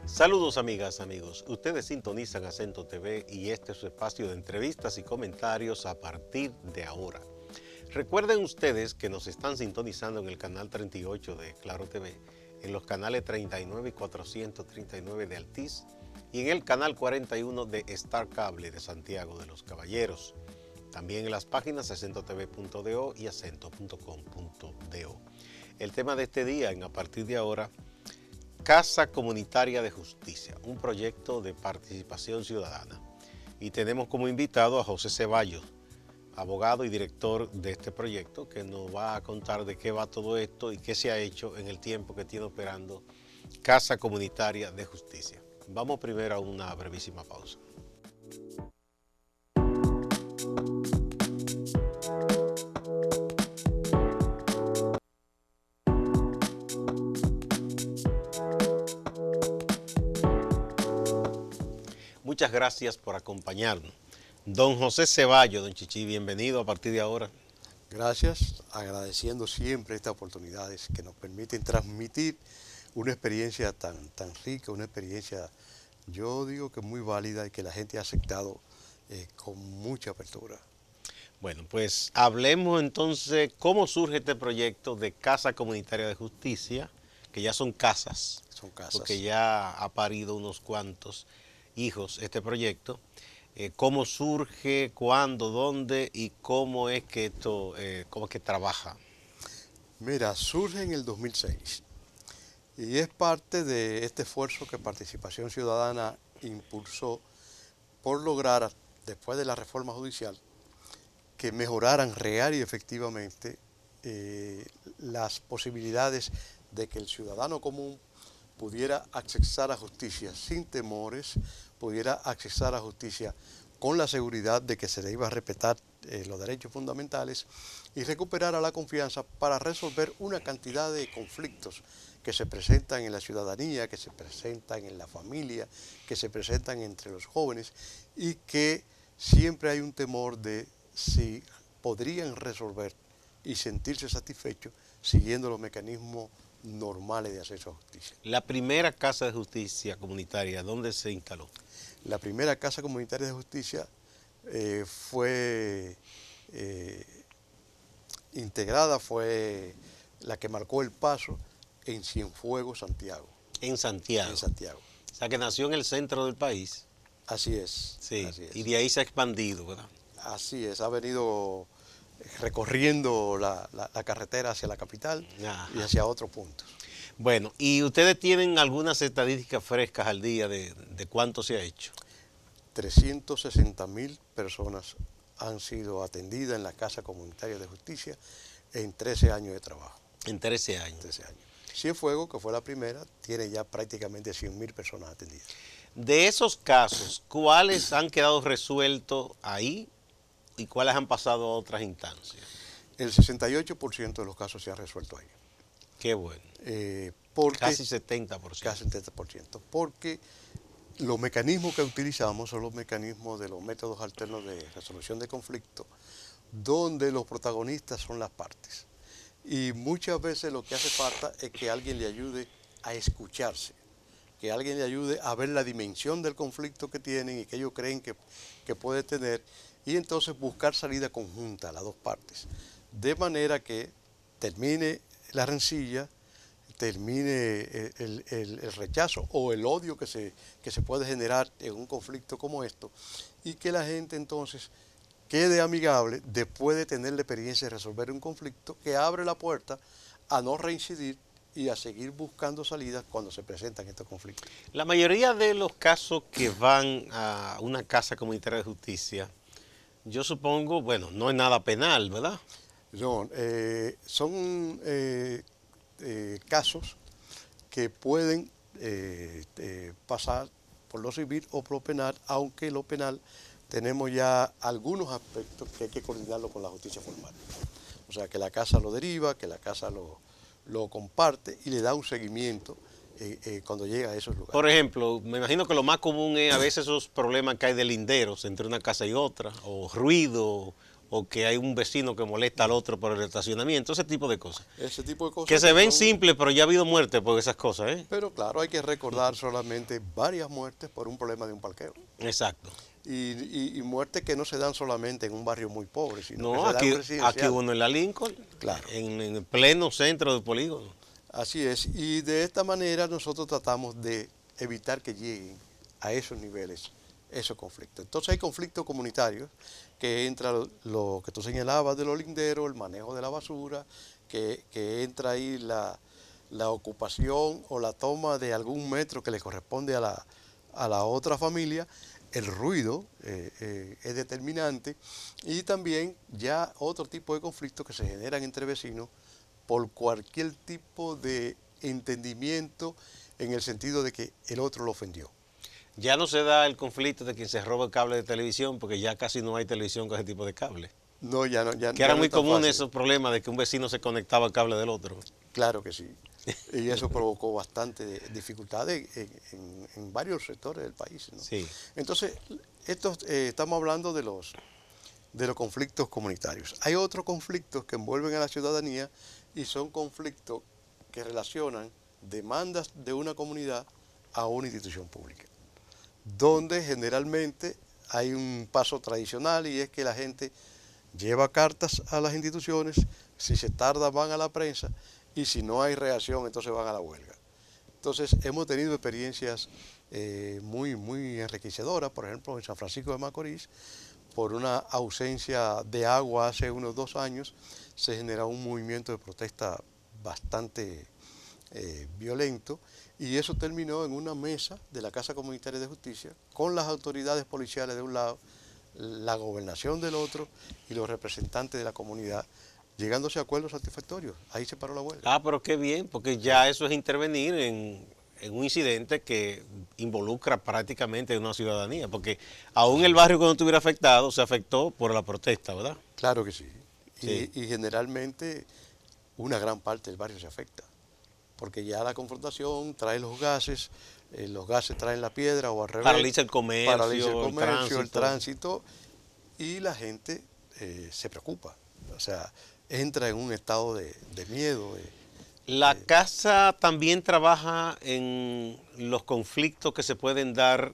Saludos amigas, amigos. Ustedes sintonizan Acento TV y este es su espacio de entrevistas y comentarios a partir de ahora. Recuerden ustedes que nos están sintonizando en el canal 38 de Claro TV, en los canales 39 y 439 de Altiz y en el canal 41 de Star Cable de Santiago de los Caballeros. También en las páginas acentotv.do y acento.com.do. El tema de este día en A Partir de Ahora: Casa Comunitaria de Justicia, un proyecto de participación ciudadana. Y tenemos como invitado a José Ceballos, abogado y director de este proyecto, que nos va a contar de qué va todo esto y qué se ha hecho en el tiempo que tiene operando Casa Comunitaria de Justicia. Vamos primero a una brevísima pausa. Muchas gracias por acompañarnos. Don José Ceballos, don Chichi, bienvenido a partir de ahora. Gracias, agradeciendo siempre estas oportunidades que nos permiten transmitir una experiencia tan rica, una experiencia, yo digo que muy válida y que la gente ha aceptado con mucha apertura. Bueno, pues hablemos entonces cómo surge este proyecto de Casa Comunitaria de Justicia, que ya son casas. Son casas. Porque ya ha parido unos cuantos hijos este proyecto. ¿Cómo surge, cuándo, dónde y cómo es que esto cómo es que trabaja? Mira, surge en el 2006 y es parte de este esfuerzo que Participación Ciudadana impulsó por lograr, después de la reforma judicial, que mejoraran real y efectivamente las posibilidades de que el ciudadano común pudiera accesar a justicia sin temores, pudiera accesar a justicia con la seguridad de que se le iba a respetar los derechos fundamentales y recuperar la confianza para resolver una cantidad de conflictos que se presentan en la ciudadanía, que se presentan en la familia, que se presentan entre los jóvenes y que siempre hay un temor de si podrían resolver y sentirse satisfechos siguiendo los mecanismos normales de acceso a justicia. La primera casa de justicia comunitaria, ¿dónde se instaló? La primera casa comunitaria de justicia fue integrada, fue la que marcó el paso en Cienfuegos, Santiago. En Santiago. En Santiago. O sea, que nació en el centro del país. Así es. Sí, así es. Y de ahí se ha expandido, ¿verdad? Así es, ha venido recorriendo la carretera hacia la capital. Ajá. Y hacia otros puntos. Bueno, ¿y ustedes tienen algunas estadísticas frescas al día de cuánto se ha hecho? 360.000 personas han sido atendidas en la Casa Comunitaria de Justicia en 13 años de trabajo. En 13 años. 13 años. Cienfuegos, que fue la primera, tiene ya prácticamente 100.000 personas atendidas. De esos casos, ¿cuáles han quedado resueltos ahí y cuáles han pasado a otras instancias? El 68% de los casos se han resuelto ahí. Qué bueno. Casi 70%. Casi 70%. Porque los mecanismos que utilizamos son los mecanismos de los métodos alternos de resolución de conflictos, donde los protagonistas son las partes. Y muchas veces lo que hace falta es que alguien le ayude a escucharse, que alguien le ayude a ver la dimensión del conflicto que tienen y que ellos creen que puede tener, y entonces buscar salida conjunta a las dos partes, de manera que termine la rencilla, termine el rechazo o el odio que se puede generar en un conflicto como esto, y que la gente entonces quede amigable después de tener la experiencia de resolver un conflicto, que abre la puerta a no reincidir y a seguir buscando salidas cuando se presentan estos conflictos. La mayoría de los casos que van a una casa comunitaria de justicia, yo supongo, bueno, no es nada penal, ¿verdad? No, son casos que pueden pasar por lo civil o por lo penal, aunque lo penal tenemos ya algunos aspectos que hay que coordinarlo con la justicia formal. O sea, que la casa lo deriva, que la casa lo comparte y le da un seguimiento cuando llega a esos lugares. Por ejemplo, me imagino que lo más común es a veces esos problemas que hay de linderos entre una casa y otra, o ruido, o que hay un vecino que molesta al otro por el estacionamiento, ese tipo de cosas. Ese tipo de cosas Que se ven son, simples, pero ya ha habido muerte por esas cosas, ¿eh? pero claro, hay que recordar solamente varias muertes por un problema de un parqueo. Exacto. Y muertes que no se dan solamente en un barrio muy pobre, sino que No, se dan aquí residencial. uno en la Lincoln, Claro. en el pleno centro del polígono. Así es, y de esta manera nosotros tratamos de evitar que lleguen a esos niveles esos conflictos. Entonces hay conflictos comunitarios que entra lo que tú señalabas de los linderos, el manejo de la basura, que entra ahí la ocupación o la toma de algún metro que le corresponde a la otra familia. El ruido es determinante y también ya otro tipo de conflictos que se generan entre vecinos por cualquier tipo de entendimiento en el sentido de que el otro lo ofendió. Ya no se da el conflicto de quien se roba el cable de televisión, porque ya casi no hay televisión con ese tipo de cable. No, ya no, Que era no muy es tan común fácil. esos problemas de que un vecino se conectaba al cable del otro. Claro que sí. Y eso provocó bastante dificultades en varios sectores del país, ¿no? Sí. Entonces, estamos hablando de los conflictos comunitarios. Hay otros conflictos que envuelven a la ciudadanía y son conflictos que relacionan demandas de una comunidad a una institución pública, donde generalmente hay un paso tradicional y es que la gente lleva cartas a las instituciones, si se tarda van a la prensa y si no hay reacción entonces van a la huelga. Entonces hemos tenido experiencias muy enriquecedoras, por ejemplo en San Francisco de Macorís, por una ausencia de agua hace unos 2 años, se generó un movimiento de protesta bastante violento y eso terminó en una mesa de la Casa Comunitaria de Justicia con las autoridades policiales de un lado, la gobernación del otro y los representantes de la comunidad, llegándose a acuerdos satisfactorios. Ahí se paró la huelga. Ah, pero qué bien, porque ya eso es intervenir en un incidente que involucra prácticamente a una ciudadanía, porque aún el barrio cuando estuviera afectado, se afectó por la protesta, ¿verdad? Claro que sí. Sí. Y generalmente una gran parte del barrio se afecta, porque ya la confrontación trae los gases traen la piedra o al revés. Paraliza el comercio, el tránsito y la gente se preocupa, o sea, entra en un estado de miedo. La casa también trabaja en los conflictos que se pueden dar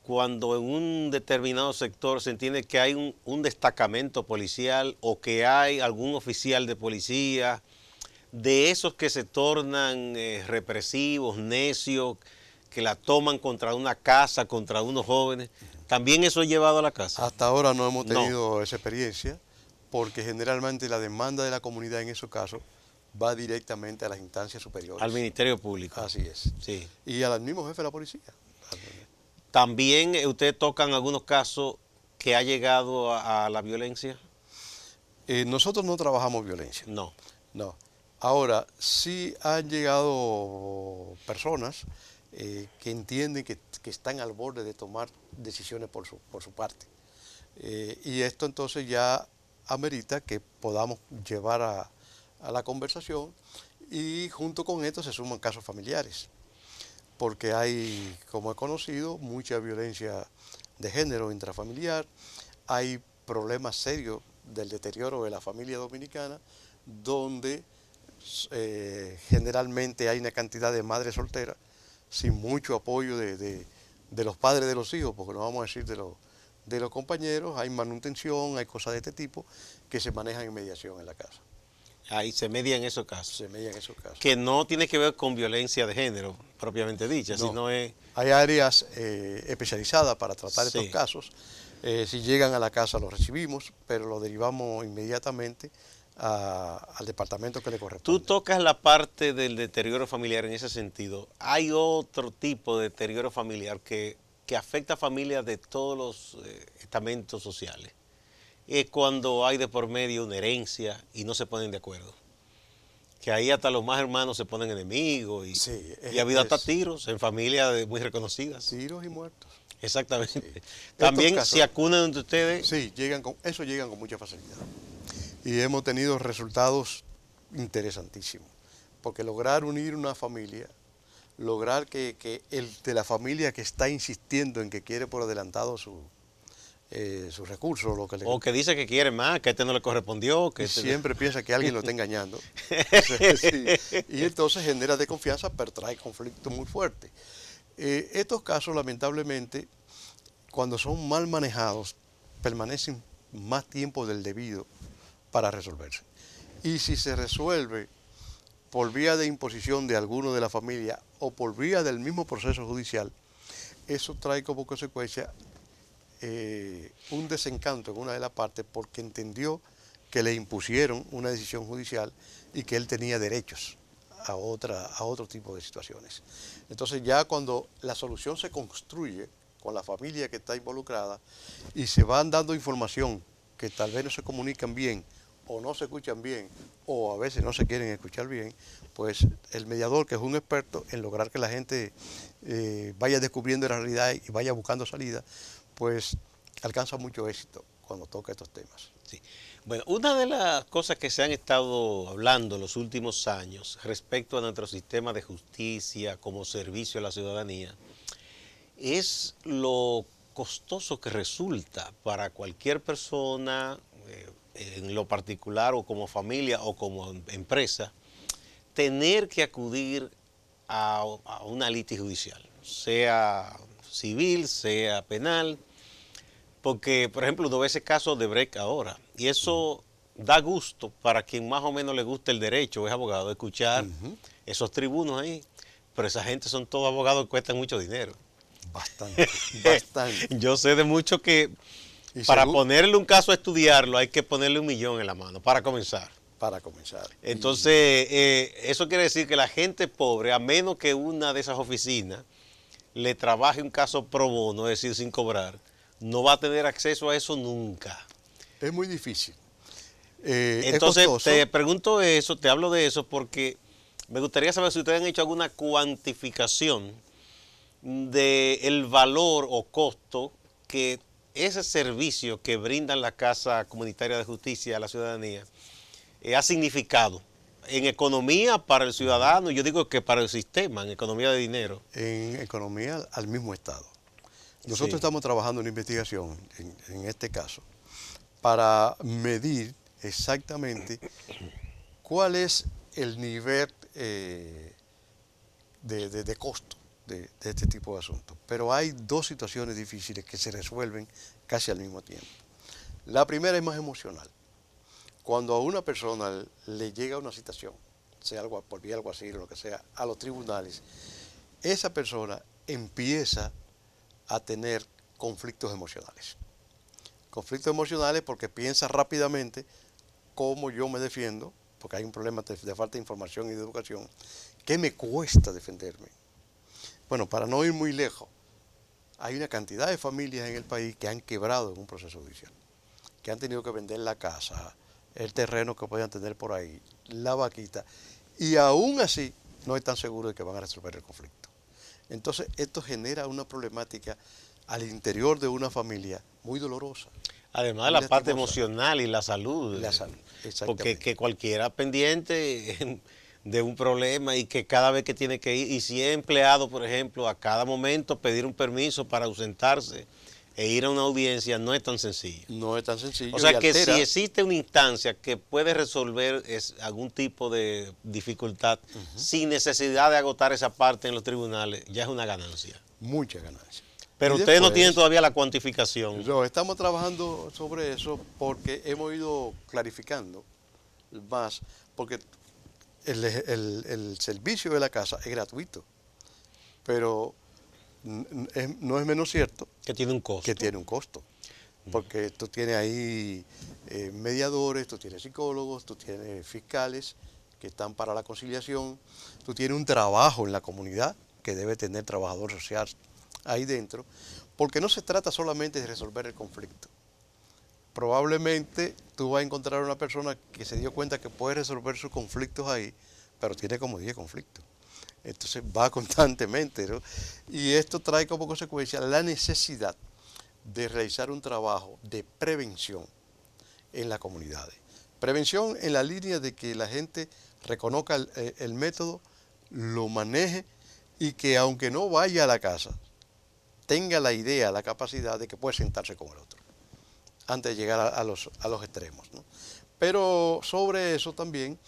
cuando en un determinado sector se entiende que hay un destacamento policial o que hay algún oficial de policía, de esos que se tornan represivos, necios, que la toman contra una casa, contra unos jóvenes. ¿También eso es llevado a la casa? Hasta ahora no hemos tenido esa experiencia, porque generalmente la demanda de la comunidad en esos casos va directamente a las instancias superiores. Al Ministerio Público. Así es. Sí. Y al mismo jefe de la policía. También ustedes tocan algunos casos que ha llegado a la violencia. Nosotros no trabajamos violencia. No. No. Ahora, sí han llegado personas que entienden que están al borde de tomar decisiones por su parte. Y esto entonces ya amerita que podamos llevar a la conversación y junto con esto se suman casos familiares, porque hay, como he conocido, mucha violencia de género intrafamiliar, hay problemas serios del deterioro de la familia dominicana, donde generalmente hay una cantidad de madres solteras sin mucho apoyo de los padres de los hijos, porque no vamos a decir de los compañeros, hay manutención, hay cosas de este tipo que se manejan en mediación en la casa. Ahí se media en esos casos. Se median esos casos. Que no tiene que ver con violencia de género, propiamente dicha, No. sino es... Hay áreas especializadas para tratar estos casos. Si llegan a la casa los recibimos, pero los derivamos inmediatamente al departamento que le corresponde. Tú tocas la parte del deterioro familiar en ese sentido. Hay otro tipo de deterioro familiar que afecta a familias de todos los estamentos sociales. Es cuando hay de por medio una herencia y no se ponen de acuerdo. Que ahí hasta los más hermanos se ponen enemigos y ha habido hasta tiros en familias muy reconocidas. Tiros y muertos. Exactamente. Sí. También Casos, se acunan entre ustedes. Sí, llegan con mucha facilidad. Y hemos tenido resultados interesantísimos. Porque lograr unir una familia lograr que el de la familia que está insistiendo en que quiere por adelantado sus recursos, lo que le, O que dice que quiere más, que este no le correspondió, que y este... siempre piensa que alguien lo está engañando. Entonces, sí, y entonces genera desconfianza, pero trae conflictos muy fuertes. Estos casos, lamentablemente, cuando son mal manejados, permanecen más tiempo del debido para resolverse. Y si se resuelve por vía de imposición de alguno de la familia o por vía del mismo proceso judicial, eso trae como consecuencia un desencanto en una de las partes porque entendió que le impusieron una decisión judicial y que él tenía derechos a otro tipo de situaciones. Entonces ya cuando la solución se construye con la familia que está involucrada y se van dando información que tal vez no se comunican bien o no se escuchan bien o a veces no se quieren escuchar bien, pues el mediador, que es un experto en lograr que la gente vaya descubriendo la realidad y vaya buscando salida, pues alcanza mucho éxito cuando toca estos temas. Sí. Bueno, una de las cosas que se han estado hablando en los últimos años respecto a nuestro sistema de justicia como servicio a la ciudadanía es lo costoso que resulta para cualquier persona, en lo particular o como familia o como empresa, tener que acudir a una litis judicial, sea civil, sea penal, porque, por ejemplo, uno ve ese caso de Brecht ahora, y eso da gusto para quien más o menos le gusta el derecho o es abogado, escuchar esos tribunos ahí, pero esa gente son todos abogados que cuestan mucho dinero. Bastante, bastante. Yo sé de mucho que Y para ponerle un caso a estudiarlo hay que ponerle 1.000.000 en la mano para comenzar. Para comenzar. Entonces, eso quiere decir que la gente pobre, a menos que una de esas oficinas le trabaje un caso pro bono, es decir, sin cobrar, no va a tener acceso a eso nunca. Es muy difícil. Entonces, es costoso. te pregunto eso, te hablo de eso porque me gustaría saber si ustedes han hecho alguna cuantificación del valor o costo que ese servicio que brindan la Casa Comunitaria de Justicia a la ciudadanía ha significado en economía para el ciudadano, yo digo que para el sistema, en economía de dinero. En economía al mismo Estado. Nosotros Sí. estamos trabajando en una investigación, en este caso, para medir exactamente cuál es el nivel de costo de este tipo de asuntos. Pero hay dos situaciones difíciles que se resuelven casi al mismo tiempo. La primera es más emocional. Cuando a una persona le llega una citación, sea algo por vía alguacil o lo que sea, a los tribunales, esa persona empieza a tener conflictos emocionales. Conflictos emocionales porque piensa rápidamente cómo yo me defiendo, porque hay un problema de falta de información y de educación, ¿qué me cuesta defenderme? Bueno, para no ir muy lejos, hay una cantidad de familias en el país que han quebrado en un proceso judicial, que han tenido que vender la casa, el terreno que puedan tener por ahí, la vaquita, y aún así no están seguros de que van a resolver el conflicto. Entonces, esto genera una problemática al interior de una familia muy dolorosa. Además de la parte emocional y la salud. La salud, exactamente. Porque que cualquiera pendiente de un problema y que cada vez que tiene que ir, y si es empleado, por ejemplo, a cada momento pedir un permiso para ausentarse e ir a una audiencia, no es tan sencillo. No es tan sencillo. O sea que si existe una instancia que puede resolver algún tipo de dificultad sin necesidad de agotar esa parte en los tribunales, ya es una ganancia. Mucha ganancia. Pero ustedes no tienen todavía la cuantificación. No, estamos trabajando sobre eso porque hemos ido clarificando más, porque el servicio de la casa es gratuito, pero no es menos cierto que tiene un costo. Que tiene un costo, porque tú tienes ahí mediadores, tú tienes psicólogos, tú tienes fiscales que están para la conciliación, tú tienes un trabajo en la comunidad que debe tener trabajador social ahí dentro, porque no se trata solamente de resolver el conflicto. Probablemente tú vas a encontrar una persona que se dio cuenta que puede resolver sus conflictos ahí, pero tiene como 10 conflictos. Entonces va constantemente, ¿no? Y esto trae como consecuencia la necesidad de realizar un trabajo de prevención en las comunidades. Prevención en la línea de que la gente reconozca el método, lo maneje y que aunque no vaya a la casa, tenga la idea, la capacidad de que puede sentarse con el otro, antes de llegar a los extremos, ¿no? Pero sobre eso también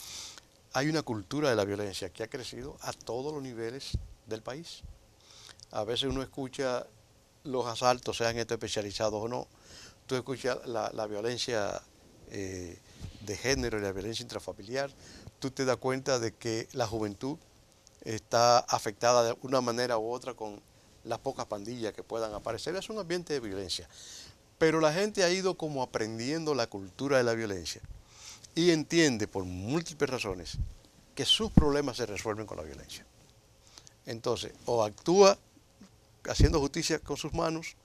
hay una cultura de la violencia que ha crecido a todos los niveles del país. A veces uno escucha los asaltos, sean estos especializados o no, tú escuchas la violencia de género y la violencia intrafamiliar, tú te das cuenta de que la juventud está afectada de una manera u otra con las pocas pandillas que puedan aparecer. Es un ambiente de violencia. Pero la gente ha ido como aprendiendo la cultura de la violencia y entiende por múltiples razones que sus problemas se resuelven con la violencia. Entonces, o actúa haciendo justicia con sus manos,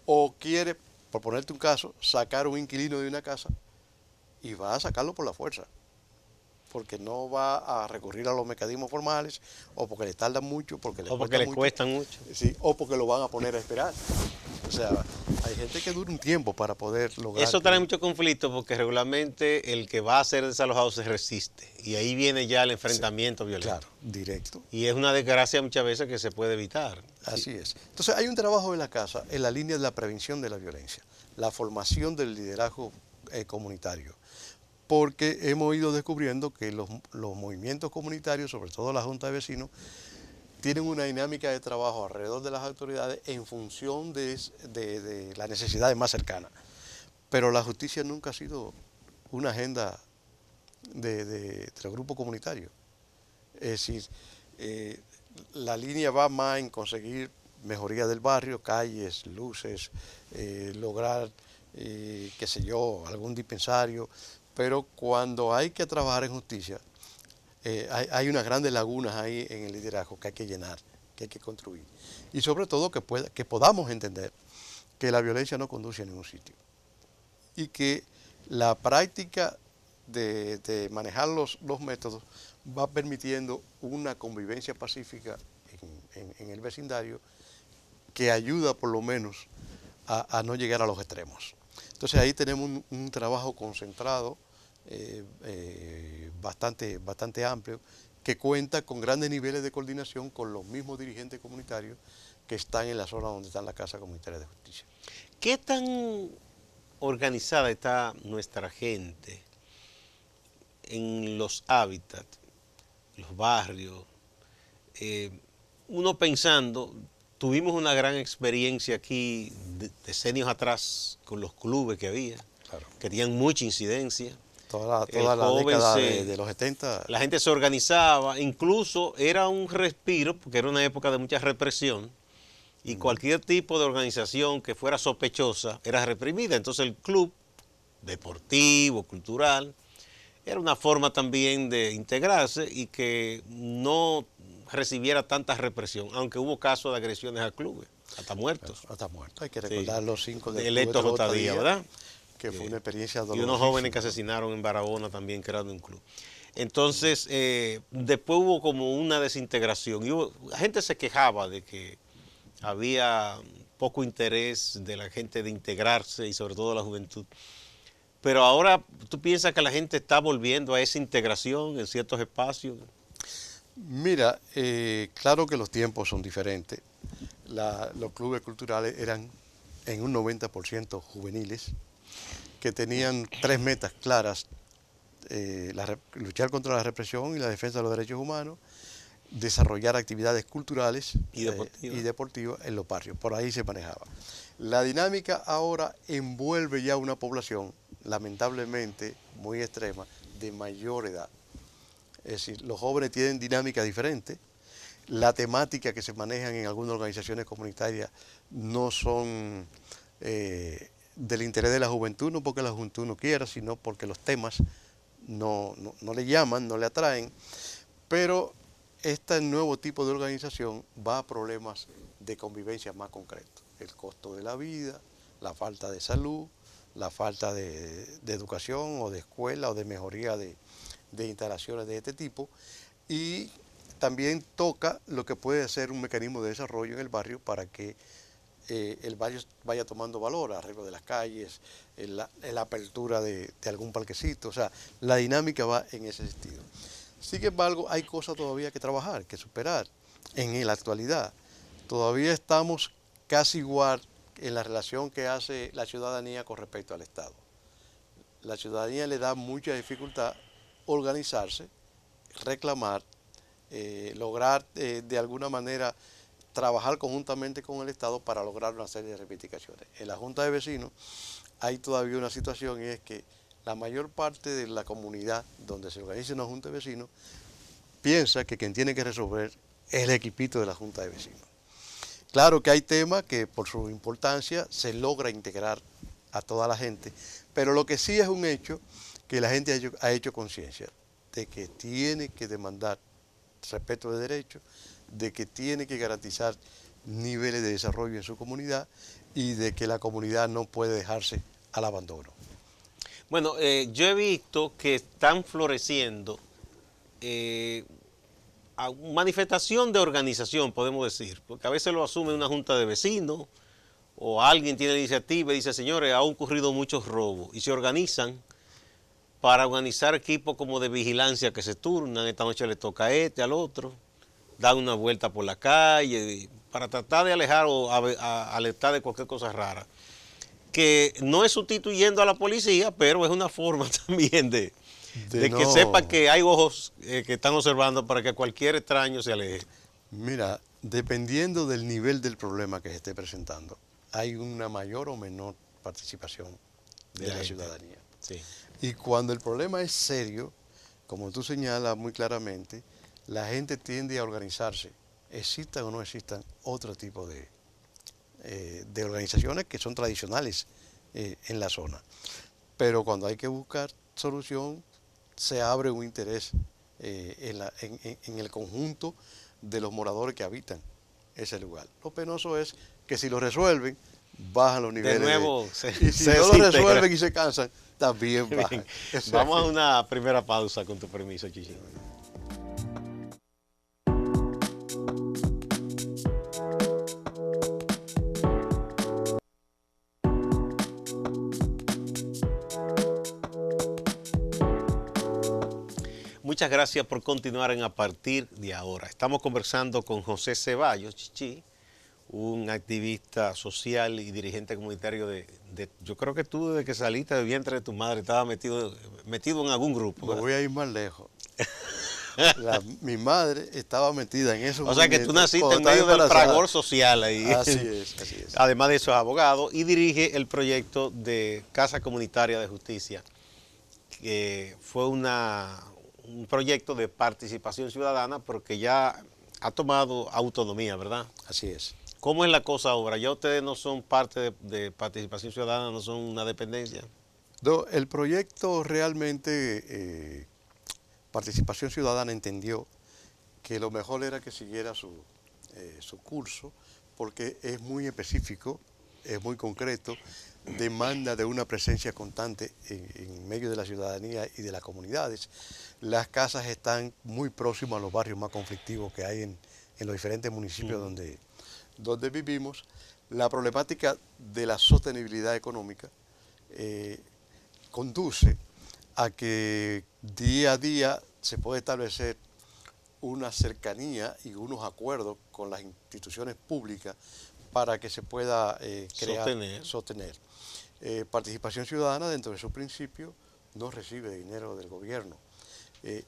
o quiere, por ponerte un caso, sacar un inquilino de una casa y va a sacarlo por la fuerza, porque no va a recurrir a los mecanismos formales, o porque le tardan mucho, O porque le cuestan mucho. sí, o porque lo van a poner a esperar. O sea, hay gente que dura un tiempo para poder lograr. Eso trae mucho conflicto porque regularmente el que va a ser desalojado se resiste y ahí viene ya el enfrentamiento violento. Claro, directo. Y es una desgracia muchas veces que se puede evitar. Así es. Entonces hay un trabajo en la casa en la línea de la prevención de la violencia, la formación del liderazgo comunitario, porque hemos ido descubriendo que los movimientos comunitarios, sobre todo la Junta de Vecinos, tienen una dinámica de trabajo alrededor de las autoridades en función de las necesidades más cercanas. Pero la justicia nunca ha sido una agenda de los grupos comunitarios. Es decir, la línea va más en conseguir mejoría del barrio, calles, luces, lograr, qué sé yo, algún dispensario, pero cuando hay que trabajar en justicia, hay unas grandes lagunas ahí en el liderazgo que hay que llenar, que hay que construir. Y sobre todo que podamos entender que la violencia no conduce a ningún sitio. Y que la práctica de manejar los métodos va permitiendo una convivencia pacífica en el vecindario que ayuda por lo menos a no llegar a los extremos. Entonces ahí tenemos un trabajo concentrado, bastante amplio, que cuenta con grandes niveles de coordinación con los mismos dirigentes comunitarios que están en la zona donde están las casas comunitarias de justicia. ¿Qué tan organizada está nuestra gente en los hábitats, los barrios? Uno pensando, tuvimos una gran experiencia aquí decenios atrás con los clubes que había, Claro. que tenían mucha incidencia. Toda la década de los 70. La gente se organizaba, incluso era un respiro, porque era una época de mucha represión, y cualquier tipo de organización que fuera sospechosa era reprimida. Entonces el club deportivo, cultural, era una forma también de integrarse y que no recibiera tanta represión, aunque hubo casos de agresiones a clubes, hasta muertos. Hasta muertos. Hay que recordar los 5 de Electo J. Díaz, ¿verdad? Que fue una experiencia dolorosa. Y unos jóvenes que asesinaron en Barahona también, que eran de un club. Entonces, después hubo como una desintegración. Y la gente se quejaba de que había poco interés de la gente de integrarse y sobre todo la juventud. Pero ahora, ¿tú piensas que la gente está volviendo a esa integración en ciertos espacios? Mira, claro que los tiempos son diferentes. Los clubes culturales eran en un 90% juveniles, que tenían 3 metas claras: luchar contra la represión y la defensa de los derechos humanos, desarrollar actividades culturales y deportivas en los barrios. Por ahí se manejaba. La dinámica ahora envuelve ya una población, lamentablemente muy extrema, de mayor edad. Es decir, los jóvenes tienen dinámica diferente. La temática que se manejan en algunas organizaciones comunitarias no son del interés de la juventud, no porque la juventud no quiera, sino porque los temas no le llaman, no le atraen. Pero este nuevo tipo de organización va a problemas de convivencia más concretos: el costo de la vida, la falta de salud, la falta de educación o de escuela o de mejoría de instalaciones de este tipo, y también toca lo que puede ser un mecanismo de desarrollo en el barrio para que el barrio vaya tomando valor, arreglo de las calles, la apertura de algún parquecito. O sea, la dinámica va en ese sentido. Sin embargo, hay cosas todavía que trabajar, que superar. en la actualidad. Todavía estamos casi igual en la relación que hace la ciudadanía con respecto al Estado. La ciudadanía le da mucha dificultad organizarse, reclamar, lograr de alguna manera trabajar conjuntamente con el Estado para lograr una serie de reivindicaciones. En la Junta de Vecinos hay todavía una situación, y es que la mayor parte de la comunidad donde se organiza una Junta de Vecinos piensa que quien tiene que resolver es el equipito de la Junta de Vecinos. Claro que hay temas que por su importancia se logra integrar a toda la gente, pero lo que sí es un hecho que la gente ha hecho conciencia de que tiene que demandar respeto de derechos, de que tiene que garantizar niveles de desarrollo en su comunidad y de que la comunidad no puede dejarse al abandono. Bueno, yo he visto que están floreciendo manifestación de organización, podemos decir, porque a veces lo asume una junta de vecinos o alguien tiene la iniciativa y dice, señores, ha ocurrido muchos robos, y se organizan para organizar equipos como de vigilancia que se turnan. Esta noche le toca a este, al otro, dan una vuelta por la calle para tratar de alejar o alertar de cualquier cosa rara, que no es sustituyendo a la policía, pero es una forma también de que sepa que hay ojos que están observando para que cualquier extraño se aleje. Mira, dependiendo del nivel del problema que se esté presentando, hay una mayor o menor participación de la ciudadanía. Sí. Y cuando el problema es serio, como tú señalas muy claramente, la gente tiende a organizarse, existan o no existan otro tipo de organizaciones que son tradicionales en la zona. Pero cuando hay que buscar solución, se abre un interés en el conjunto de los moradores que habitan ese lugar. Lo penoso es que si lo resuelven, bajan los niveles. De nuevo, y si no lo resuelven y se cansan, también bajan. Vamos a una primera pausa, con tu permiso, Chichi. Muchas gracias por continuar en A Partir de Ahora. Estamos conversando con José Ceballos, Chichi, un activista social y dirigente comunitario yo creo que tú desde que saliste del vientre de tu madre estabas metido en algún grupo. Me voy a ir más lejos. Mi madre estaba metida en eso. O sea que tú naciste en medio del fragor social ahí. Así es, así es. Además de eso es abogado y dirige el proyecto de Casa Comunitaria de Justicia, que fue un proyecto de participación ciudadana porque ya ha tomado autonomía, ¿verdad? Así es. ¿Cómo es la cosa ahora? ¿Ya ustedes no son parte de participación ciudadana, no son una dependencia? No, el proyecto realmente, Participación Ciudadana entendió que lo mejor era que siguiera su curso, porque es muy específico, es muy concreto, demanda de una presencia constante en medio de la ciudadanía y de las comunidades. Las casas están muy próximas a los barrios más conflictivos que hay en los diferentes municipios donde vivimos. La problemática de la sostenibilidad económica conduce a que día a día se puede establecer una cercanía y unos acuerdos con las instituciones públicas para que se pueda sostener. Participación Ciudadana, dentro de su principio, no recibe dinero del gobierno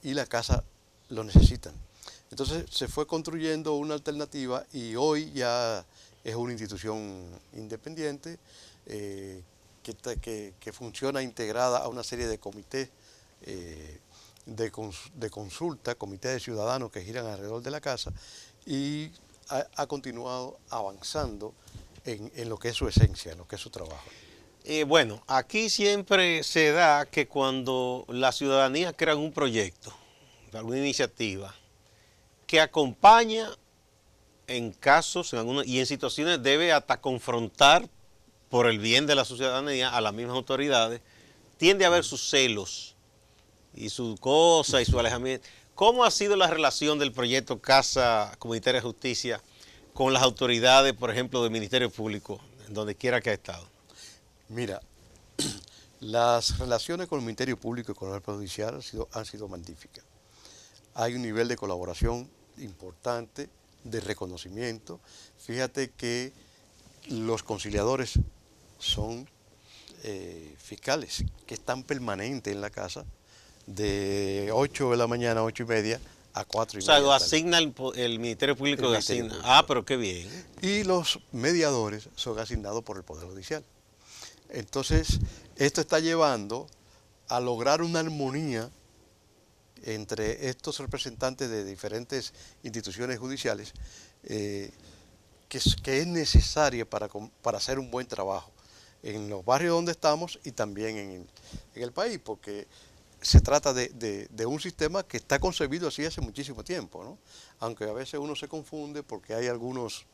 y las casas lo necesitan. Entonces se fue construyendo una alternativa y hoy ya es una institución independiente que funciona integrada a una serie de comités de consulta, comités de ciudadanos que giran alrededor de la casa, y ha continuado avanzando en lo que es su esencia, en lo que es su trabajo. Bueno, aquí siempre se da que cuando la ciudadanía crea un proyecto, alguna iniciativa, que acompaña en casos y en situaciones debe hasta confrontar por el bien de la ciudadanía a las mismas autoridades, tiende a haber sus celos y su cosa y su alejamiento. ¿Cómo ha sido la relación del proyecto Casa Comunitaria de Justicia con las autoridades, por ejemplo, del Ministerio Público, en donde quiera que ha estado? Mira, las relaciones con el Ministerio Público y con el Poder Judicial han sido magníficas. Hay un nivel de colaboración importante, de reconocimiento. Fíjate que los conciliadores son fiscales que están permanentes en la casa de 8 de la mañana a 8 y media a 4 O y sea, media lo de la tarde. asigna el Ministerio Público, El lo Ministerio asigna. Público. Ah, pero qué bien. Y los mediadores son asignados por el Poder Judicial. Entonces, esto está llevando a lograr una armonía entre estos representantes de diferentes instituciones judiciales que es necesaria para hacer un buen trabajo en los barrios donde estamos y también en el país, porque se trata de un sistema que está concebido así hace muchísimo tiempo, ¿no? Aunque a veces uno se confunde porque hay algunos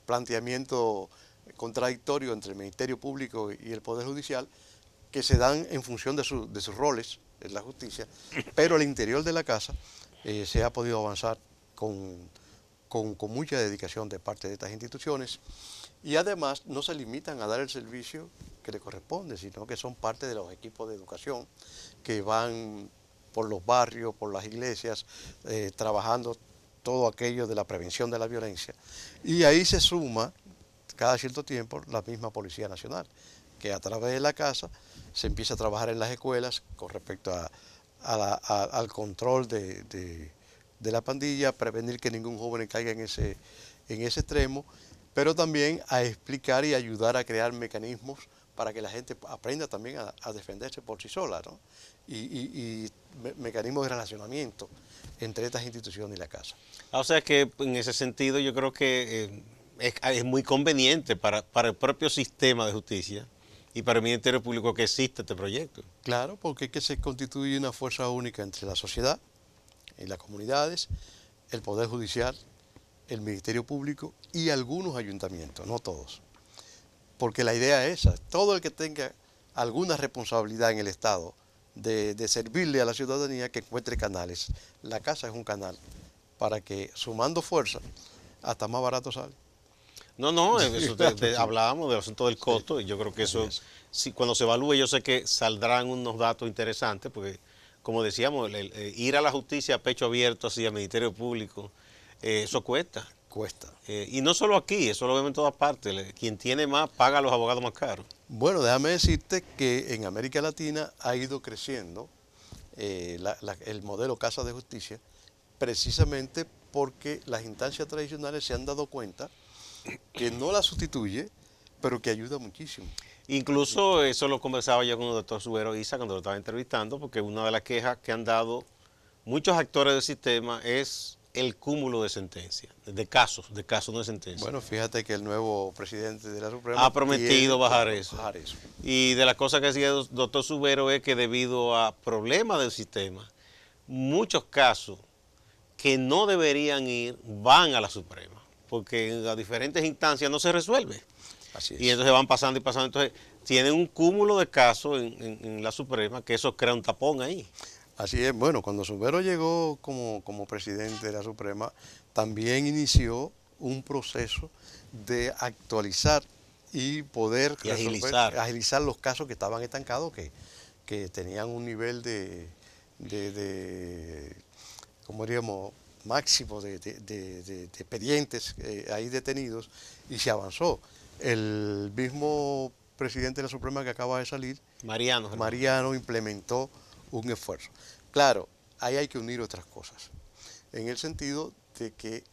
planteamientos contradictorios entre el Ministerio Público y el Poder Judicial que se dan en función de sus roles en la justicia, pero al interior de la casa se ha podido avanzar con mucha dedicación de parte de estas instituciones y además no se limitan a dar el servicio que le corresponde, sino que son parte de los equipos de educación que van por los barrios, por las iglesias, trabajando todo aquello de la prevención de la violencia. Y ahí se suma cada cierto tiempo la misma Policía Nacional, que a través de la casa se empieza a trabajar en las escuelas con respecto al control de la pandilla, prevenir que ningún joven caiga en ese extremo, pero también a explicar y ayudar a crear mecanismos para que la gente aprenda también a defenderse por sí sola, ¿no? Y mecanismos de relacionamiento entre estas instituciones y la casa. O sea que en ese sentido yo creo que es muy conveniente para el propio sistema de justicia y para el Ministerio Público que existe este proyecto. Claro, porque es que se constituye una fuerza única entre la sociedad y las comunidades, el Poder Judicial, el Ministerio Público y algunos ayuntamientos, no todos. Porque la idea es esa, todo el que tenga alguna responsabilidad en el Estado de servirle a la ciudadanía que encuentre canales. La casa es un canal para que sumando fuerza hasta más barato sale. No, eso hablábamos del asunto del costo y yo creo que eso, si, cuando se evalúe, yo sé que saldrán unos datos interesantes, porque como decíamos, ir a la justicia a pecho abierto, así al Ministerio Público, eso cuesta. Cuesta. Y no solo aquí, eso lo vemos en todas partes. Quien tiene más paga a los abogados más caros. Bueno, déjame decirte que en América Latina ha ido creciendo el modelo Casa de Justicia, precisamente porque las instancias tradicionales se han dado cuenta que no la sustituye, pero que ayuda muchísimo. Incluso eso lo conversaba yo con el doctor Subero Isa cuando lo estaba entrevistando, porque una de las quejas que han dado muchos actores del sistema es el cúmulo de sentencias, de casos, no de sentencias. Bueno, fíjate que el nuevo presidente de la Suprema ha prometido bajar eso. eso. Y de las cosas que decía el doctor Subero es que debido a problemas del sistema, muchos casos que no deberían ir van a la Suprema, porque en las diferentes instancias no se resuelve. Así es. Y entonces van pasando y pasando. Entonces tienen un cúmulo de casos en la Suprema que eso crea un tapón ahí. Así es. Bueno, cuando Subero llegó como presidente de la Suprema, también inició un proceso de actualizar y poder agilizar los casos que estaban estancados, que tenían un nivel de ¿cómo diríamos?, máximo de expedientes ahí detenidos, y se avanzó. El mismo presidente de la Suprema que acaba de salir, Mariano implementó un esfuerzo. Claro, ahí hay que unir otras cosas, en el sentido de que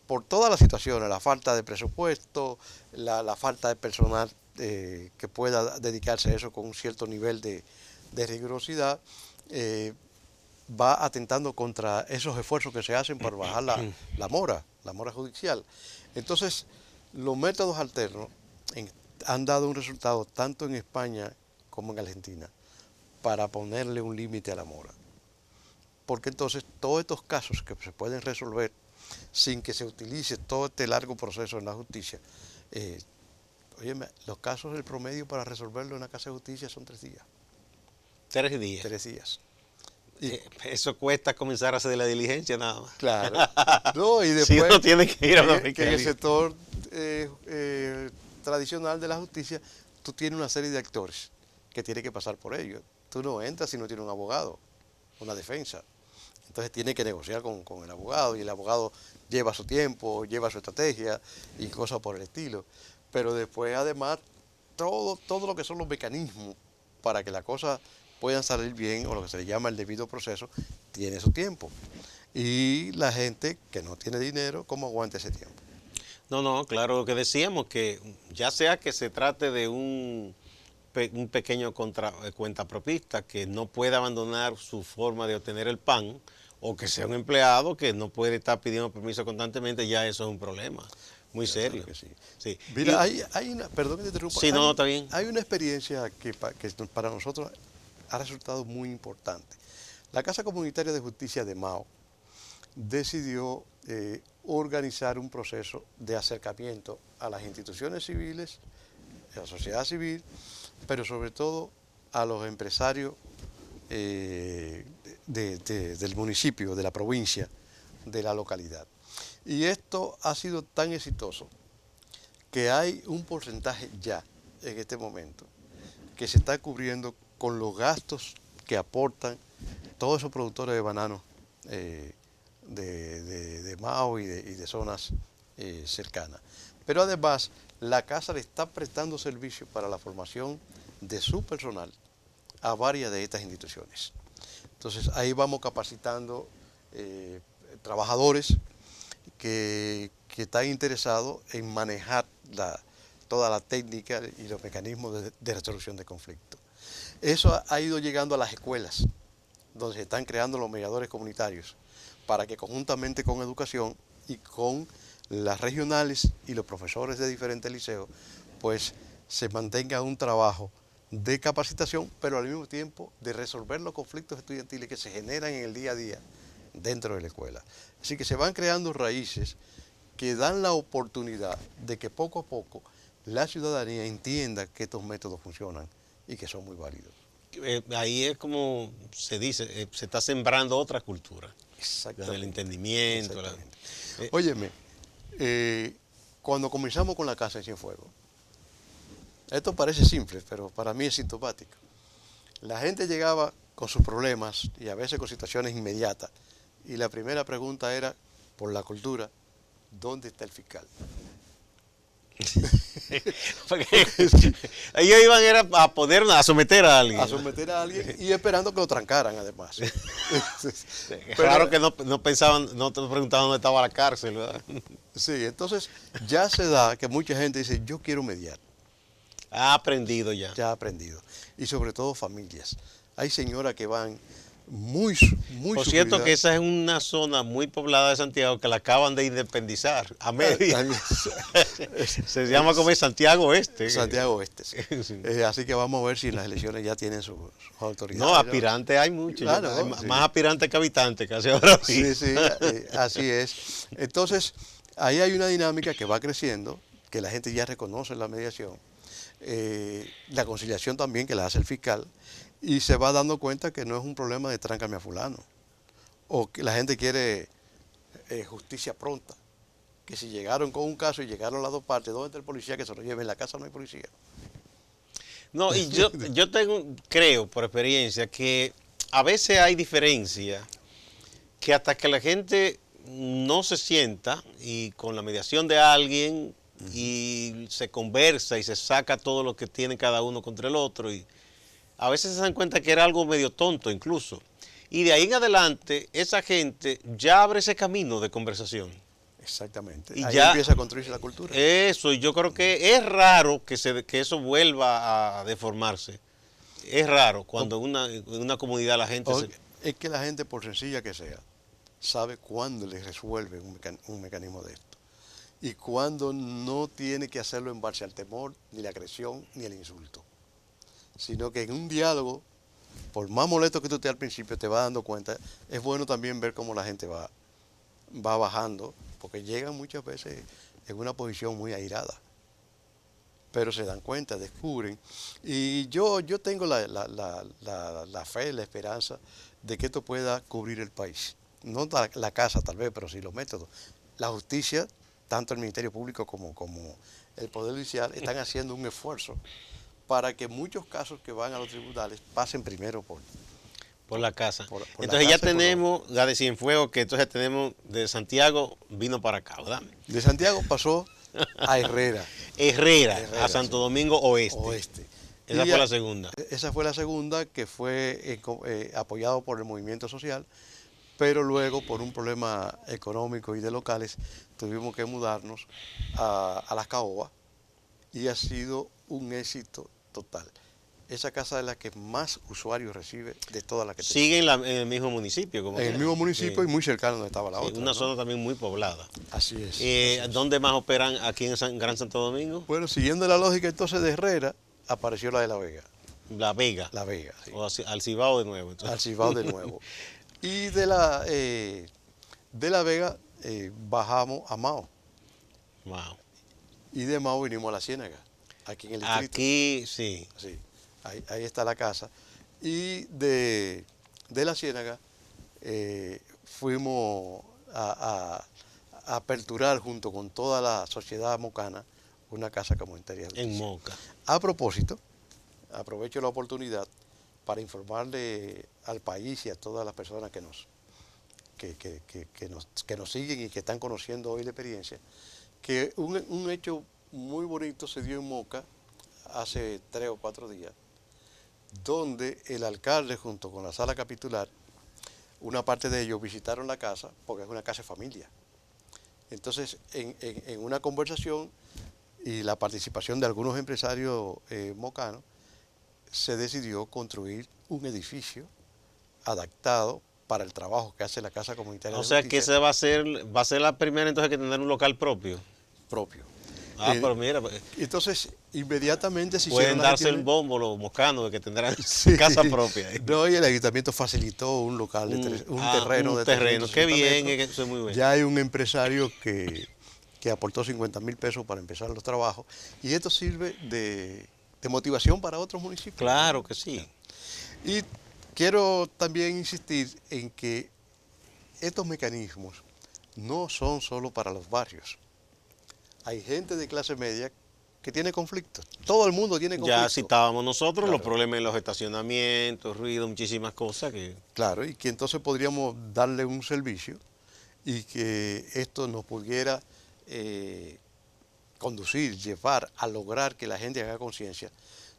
por todas las situaciones, la falta de presupuesto, la falta de personal que pueda dedicarse a eso con un cierto nivel de rigurosidad, va atentando contra esos esfuerzos que se hacen para bajar la mora judicial. Entonces, los métodos alternos han dado un resultado tanto en España como en Argentina para ponerle un límite a la mora. Porque entonces todos estos casos que se pueden resolver sin que se utilice todo este largo proceso en la justicia, óyeme, los casos, el promedio para resolverlo en la Casa de Justicia son 3 días. 3 días. 3 días. Eso cuesta comenzar a hacer la diligencia nada más. Claro. No, y después si uno tiene que ir a la fiscalía. Que en el sector tradicional de la justicia, tú tienes una serie de actores que tienen que pasar por ello. Tú no entras si no tienes un abogado, una defensa. Entonces tiene que negociar con el abogado y el abogado lleva su tiempo, lleva su estrategia y cosas por el estilo. Pero después además todo lo que son los mecanismos para que las cosas puedan salir bien o lo que se le llama el debido proceso tiene su tiempo. Y la gente que no tiene dinero, ¿cómo aguanta ese tiempo? No, no, claro, lo que decíamos, que ya sea que se trate de un pequeño cuentapropista que no puede abandonar su forma de obtener el pan, o que sea un empleado que no puede estar pidiendo permiso constantemente, ya eso es un problema muy serio. Claro que sí. Sí. Mira, hay una, perdón que te interrumpa, Sí, no, no, está bien. hay una experiencia que para nosotros ha resultado muy importante. La Casa Comunitaria de Justicia de Mao decidió organizar un proceso de acercamiento a las instituciones civiles, a la sociedad civil, pero sobre todo a los empresarios del municipio, de la provincia, de la localidad. Y esto ha sido tan exitoso que hay un porcentaje ya en este momento que se está cubriendo con los gastos que aportan todos esos productores de bananos de Mao y de zonas cercanas. Pero además, la casa le está prestando servicio para la formación de su personal a varias de estas instituciones. Entonces, ahí vamos capacitando trabajadores que están interesados en manejar toda la técnica y los mecanismos de resolución de conflictos. Eso ha ido llegando a las escuelas, donde se están creando los mediadores comunitarios, para que conjuntamente con educación y con las regionales y los profesores de diferentes liceos, pues se mantenga un trabajo de capacitación, pero al mismo tiempo de resolver los conflictos estudiantiles que se generan en el día a día dentro de la escuela. Así que se van creando raíces que dan la oportunidad de que poco a poco la ciudadanía entienda que estos métodos funcionan y que son muy válidos. Ahí es como se dice, se está sembrando otra cultura. Exactamente. Del entendimiento. Exactamente. Óyeme, cuando comenzamos con la Casa de Cienfuegos, esto parece simple, pero para mí es sintomático. La gente llegaba con sus problemas y a veces con situaciones inmediatas. Y la primera pregunta era, por la cultura, ¿dónde está el fiscal? Ellos iban a someter a alguien. A someter a alguien y esperando que lo trancaran, además. Claro que no pensaban, no te preguntaban dónde estaba la cárcel, ¿verdad? Sí, entonces ya se da que mucha gente dice, yo quiero mediar. Ha aprendido ya. Ya ha aprendido. Y sobre todo familias. Hay señoras que van muy Por cierto que esa es una zona muy poblada de Santiago que la acaban de independizar a media. Se llama como Santiago Oeste. Santiago Oeste, sí. Sí. Así que vamos a ver si en las elecciones ya tienen sus autoridades. No, aspirantes hay muchos. Claro, Hay sí. más aspirantes que habitantes casi ahora. Sí, sí, así es. Entonces, ahí hay una dinámica que va creciendo, que la gente ya reconoce la mediación, la conciliación también que la hace el fiscal, y se va dando cuenta que no es un problema de tráncame a fulano, o que la gente quiere justicia pronta, que si llegaron con un caso y llegaron las dos partes, ¿dónde está el policía que se lo lleve? En la casa no hay policía. No, y yo creo por experiencia que a veces hay diferencia, que hasta que la gente no se sienta y con la mediación de alguien y se conversa y se saca todo lo que tiene cada uno contra el otro, y a veces se dan cuenta que era algo medio tonto incluso. Y de ahí en adelante, esa gente ya abre ese camino de conversación. Exactamente. Y ahí ya empieza a construirse la cultura. Eso, y yo creo que es raro que eso vuelva a deformarse. Es raro cuando en una comunidad la gente Es que la gente, por sencilla que sea, sabe cuándo le resuelve un mecanismo de esto. Y cuándo no tiene que hacerlo en base al temor, ni la agresión, ni el insulto. Sino que en un diálogo, por más molesto que tú estés al principio, te vas dando cuenta. Es bueno también ver cómo la gente va bajando, porque llegan muchas veces en una posición muy airada. Pero se dan cuenta, descubren. Y yo tengo la fe, la esperanza de que esto pueda cubrir el país. No la casa tal vez, pero sí los métodos. La justicia, tanto el Ministerio Público como el Poder Judicial, están haciendo un esfuerzo para que muchos casos que van a los tribunales pasen primero Por la casa. Por la Entonces ya casa y por tenemos la de Cienfuegos, que entonces tenemos de Santiago, vino para acá, ¿verdad? De Santiago pasó a Herrera, Herrera, a sí, Santo Domingo Oeste. oeste. Esa Y fue la segunda. Esa fue la segunda, que fue apoyado por el movimiento social, pero luego por un problema económico y de locales tuvimos que mudarnos a Las Caobas y ha sido un éxito total. Esa casa es la que más usuarios recibe de todas las que tenemos. Sigue en el mismo municipio. Como En el mismo municipio y muy cercano donde estaba la sí, otra. una ¿no? zona también muy poblada. Así es. Así es. ¿Dónde más operan aquí en Gran Santo Domingo? Bueno, siguiendo la lógica entonces de Herrera, apareció la de La Vega. La Vega. La Vega, sí. O al Cibao de nuevo. Al Cibao de nuevo. Y de La Vega bajamos a Mao. Wow. Y de Mao vinimos a La Ciénaga, aquí en el distrito. Aquí, sí. Sí, ahí está la casa. Y de La Ciénaga fuimos a aperturar junto con toda la sociedad mocana una casa comunitaria. En Moca. A propósito, aprovecho la oportunidad para informarle al país y a todas las personas que nos siguen y que están conociendo hoy la experiencia, que un hecho muy bonito se dio en Moca hace 3 o 4 días, donde el alcalde junto con la sala capitular, una parte de ellos visitaron la casa, porque es una casa de familia. Entonces, en una conversación y la participación de algunos empresarios mocanos, se decidió construir un edificio adaptado para el trabajo que hace la Casa Comunitaria O de sea Justicia. que esa va a ser la primera entonces que tener un local propio. Propio. Pero mira, Entonces, inmediatamente se pueden hicieron las darse el gestiones. bombo los moscanos de que tendrán Sí. casa propia. No, y el ayuntamiento facilitó un local, terreno de 350 Qué bien, metros. eso es muy bueno. Ya hay un empresario que aportó 50.000 pesos para empezar los trabajos, y esto sirve de motivación para otros municipios. Claro que sí. Y quiero también insistir en que estos mecanismos no son solo para los barrios. Hay gente de clase media que tiene conflictos. Todo el mundo tiene conflictos. Ya citábamos nosotros Claro. los problemas en los estacionamientos, ruido, muchísimas cosas que... Claro, y que entonces podríamos darle un servicio y que esto nos pudiera conducir, llevar a lograr que la gente haga conciencia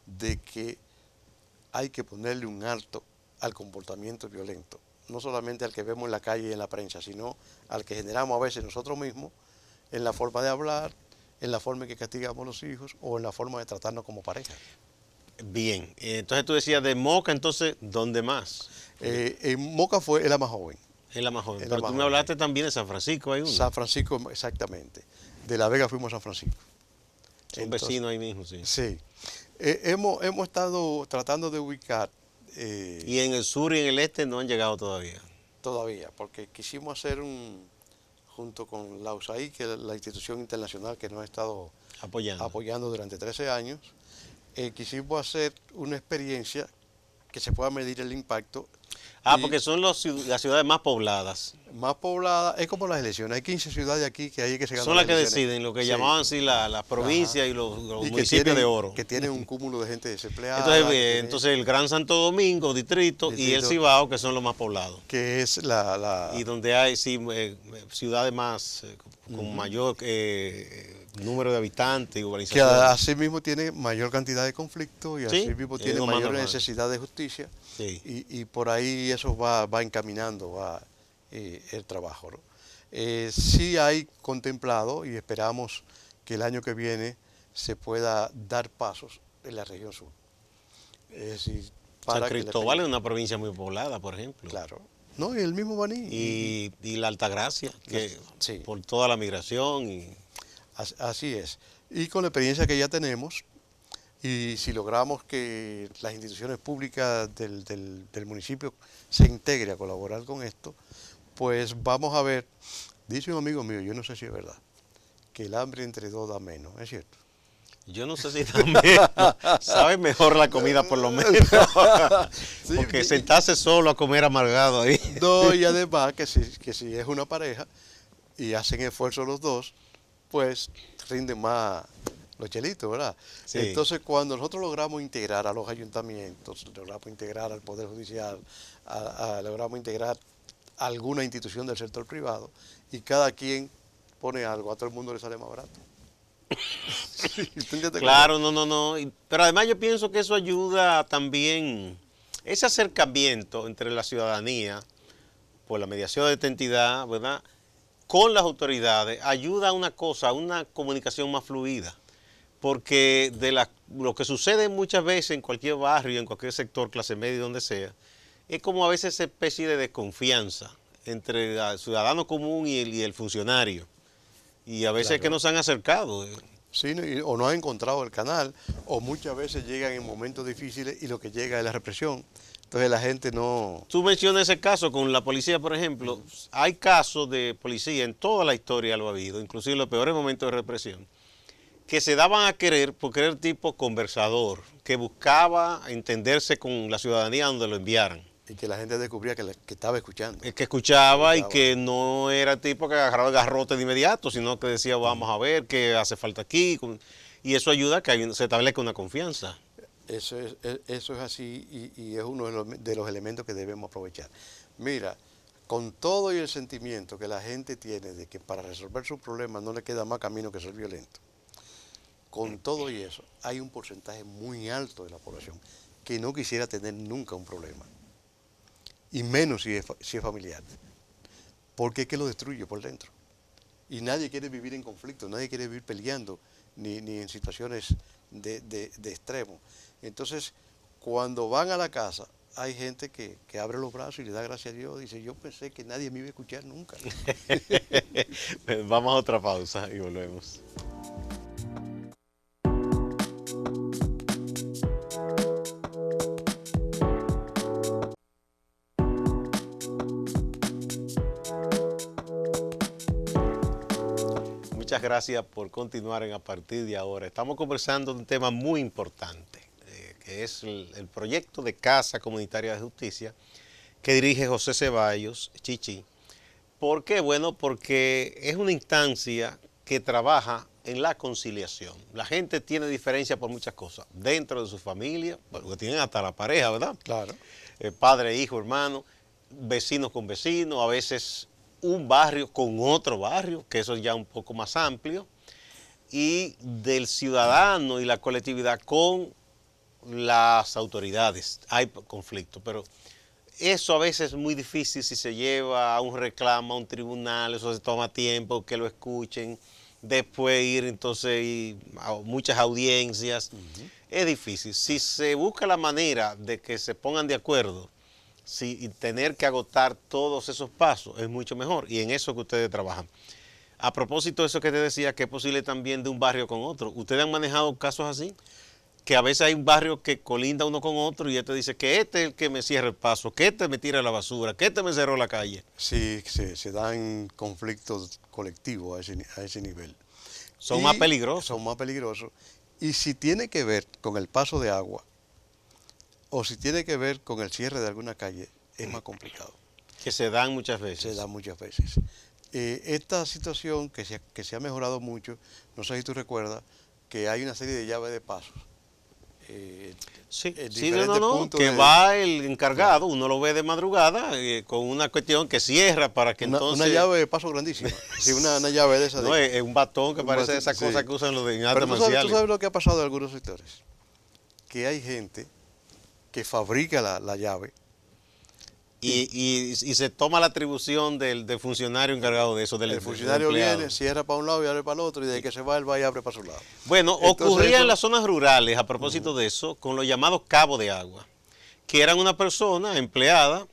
de que hay que ponerle un alto al comportamiento violento, no solamente al que vemos en la calle y en la prensa, sino al que generamos a veces nosotros mismos en la forma de hablar, en la forma en que castigamos a los hijos o en la forma de tratarnos como pareja. Bien, entonces tú decías de Moca, entonces, ¿dónde más? En Moca es la más joven. Es la más joven. Es la Pero más tú me joven. hablaste también de San Francisco, hay uno. San Francisco, exactamente. De La Vega fuimos a San Francisco. Son vecinos ahí mismo, sí. Sí. Hemos estado tratando de ubicar Y en el sur y en el este no han llegado todavía. todavía, porque quisimos hacer junto con la USAID, que es la institución internacional que nos ha estado apoyando durante 13 años, quisimos hacer una experiencia que se pueda medir el impacto. Porque son las ciudades más pobladas. Más poblada, es como las elecciones. Hay 15 ciudades aquí que hay que se ganan Son las que elecciones. deciden, lo que Sí. llamaban así las provincias Ajá. y los Y que municipios tienen, de oro. que tienen un cúmulo de gente desempleada. Entonces el Gran Santo Domingo, distrito, y el Cibao, que son los más poblados. Que es Y donde hay sí, ciudades más con mayor número de habitantes y que urbanización. así mismo tiene mayor cantidad de conflictos y Sí, así mismo es tiene lo más mayor normal. necesidad de justicia. Sí. Y por ahí eso va encaminando el trabajo, ¿no? Sí hay contemplado y esperamos que el año que viene se pueda dar pasos en la región sur. Es decir, San para que la Cristóbal es una provincia muy poblada, por ejemplo. Claro. No, y el mismo Baní. Y la Altagracia, que Sí. por toda la migración. Así es. Y con la experiencia que ya tenemos, y si logramos que las instituciones públicas del municipio se integren a colaborar con esto, pues vamos a ver, dice un amigo mío, yo no sé si es verdad, que el hambre entre dos da menos, ¿es cierto? Yo no sé si también sabe mejor la comida por lo menos. Sí, Porque sentarse solo a comer amargado ahí. No, y además que si es una pareja y hacen esfuerzo los dos, pues rinden más los chelitos, ¿verdad? Sí. Entonces, cuando nosotros logramos integrar a los ayuntamientos, logramos integrar al Poder Judicial, logramos integrar a alguna institución del sector privado, y cada quien pone algo, a todo el mundo le sale más barato. Sí, claro, no. Pero además yo pienso que eso ayuda también, ese acercamiento entre la ciudadanía, por la mediación de esta entidad, ¿verdad?, con las autoridades, ayuda a una cosa, a una comunicación más fluida. Porque lo que sucede muchas veces en cualquier barrio, en cualquier sector, clase media, donde sea, es como a veces esa especie de desconfianza entre el ciudadano común y el funcionario. Y a veces Claro. es que no se han acercado. Sí, o no han encontrado el canal, o muchas veces llegan en momentos difíciles y lo que llega es la represión. Entonces la gente no... Tú mencionas ese caso con la policía, por ejemplo. Hay casos de policía, en toda la historia lo ha habido, inclusive en los peores momentos de represión, que se daban a querer por querer tipo conversador, que buscaba entenderse con la ciudadanía donde lo enviaran. Y que la gente descubría que estaba escuchando. El que escuchaba y que no era tipo que agarraba el garrote de inmediato, sino que decía, vamos a ver qué hace falta aquí. Y eso ayuda a que se establezca una confianza. Eso es así, y es uno de los elementos que debemos aprovechar. Mira, con todo y el sentimiento que la gente tiene de que para resolver sus problemas no le queda más camino que ser violento, con todo y eso, hay un porcentaje muy alto de la población que no quisiera tener nunca un problema, y menos si es familiar, porque es que lo destruye por dentro. Y nadie quiere vivir en conflicto, nadie quiere vivir peleando, ni en situaciones de extremo. Entonces, cuando van a la casa, hay gente que abre los brazos y le da gracias a Dios. Dice, yo pensé que nadie me iba a escuchar nunca. Vamos a otra pausa y volvemos. Muchas gracias por continuar a partir de ahora. Estamos conversando de un tema muy importante, que es el proyecto de Casa Comunitaria de Justicia que dirige José Ceballos, Chichi. ¿Por qué? Bueno, porque es una instancia que trabaja en la conciliación. La gente tiene diferencia por muchas cosas, dentro de su familia, porque tienen hasta la pareja, ¿verdad? Claro. Padre, hijo, hermano, vecinos con vecinos, a veces un barrio con otro barrio, que eso es ya un poco más amplio, y del ciudadano y la colectividad con las autoridades. Hay conflicto, pero eso a veces es muy difícil si se lleva a un reclamo a un tribunal, eso se toma tiempo, que lo escuchen, después ir entonces a muchas audiencias. Es difícil. Si se busca la manera de que se pongan de acuerdo, y tener que agotar todos esos pasos es mucho mejor, y en eso que ustedes trabajan. A propósito de eso que te decía, que es posible también de un barrio con otro. ¿Ustedes han manejado casos así? Que a veces hay un barrio que colinda uno con otro y este dice que este es el que me cierra el paso, que este me tira la basura, que este me cerró la calle. Sí, se dan conflictos colectivos a ese nivel. Son más peligrosos. Son más peligrosos. Y si tiene que ver con el paso de agua, o si tiene que ver con el cierre de alguna calle, es más complicado. Que se dan muchas veces. Se da muchas veces. Esta situación que se ha mejorado mucho, no sé si tú recuerdas, que hay una serie de llaves de pasos. Sí, que va el encargado, uno lo ve de madrugada con una cuestión que cierra para que entonces... Una llave de paso grandísima, sí, una llave de esa. No, es un batón que parece esa cosa que usan los de artes marciales. ¿Tú sabes lo que ha pasado en algunos sectores? Que hay gente que fabrica la llave. Y se toma la atribución del funcionario encargado de eso. El funcionario viene, cierra para un lado y abre para el otro, y desde que se va, él va y abre para su lado. Bueno, entonces, ocurría en las zonas rurales, a propósito de eso, con los llamados cabos de agua, que eran una persona empleada,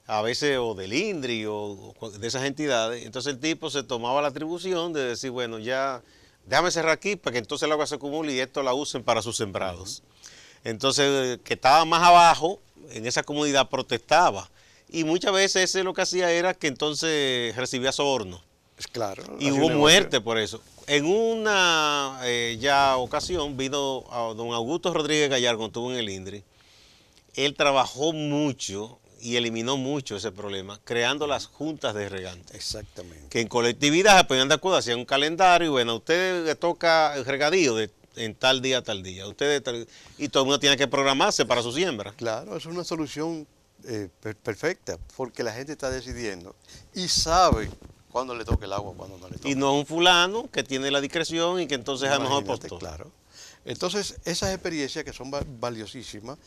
a veces o del INDRI o de esas entidades. Entonces el tipo se tomaba la atribución de decir, bueno, ya déjame cerrar aquí para que entonces el agua se acumule y esto la usen para sus sembrados. Entonces, que estaba más abajo, en esa comunidad protestaba. Y muchas veces ese lo que hacía era que entonces recibía soborno. Claro. Y hubo muerte por eso. En una ya ocasión vino a don Augusto Rodríguez Gallardo, cuando estuvo en el INDRI. Él trabajó mucho y eliminó mucho ese problema, creando las juntas de regantes. Exactamente. Que en colectividad se ponían de acuerdo, hacían un calendario y bueno, a usted le toca el regadío en tal día, tal día. Y todo el mundo tiene que programarse para su siembra. Claro, es una solución perfecta, porque la gente está decidiendo y sabe cuándo le toca el agua, cuándo no le toca. Y no un fulano que tiene la discreción y que entonces a lo mejor Imagínate, postó. claro. Entonces, esas experiencias que son valiosísimas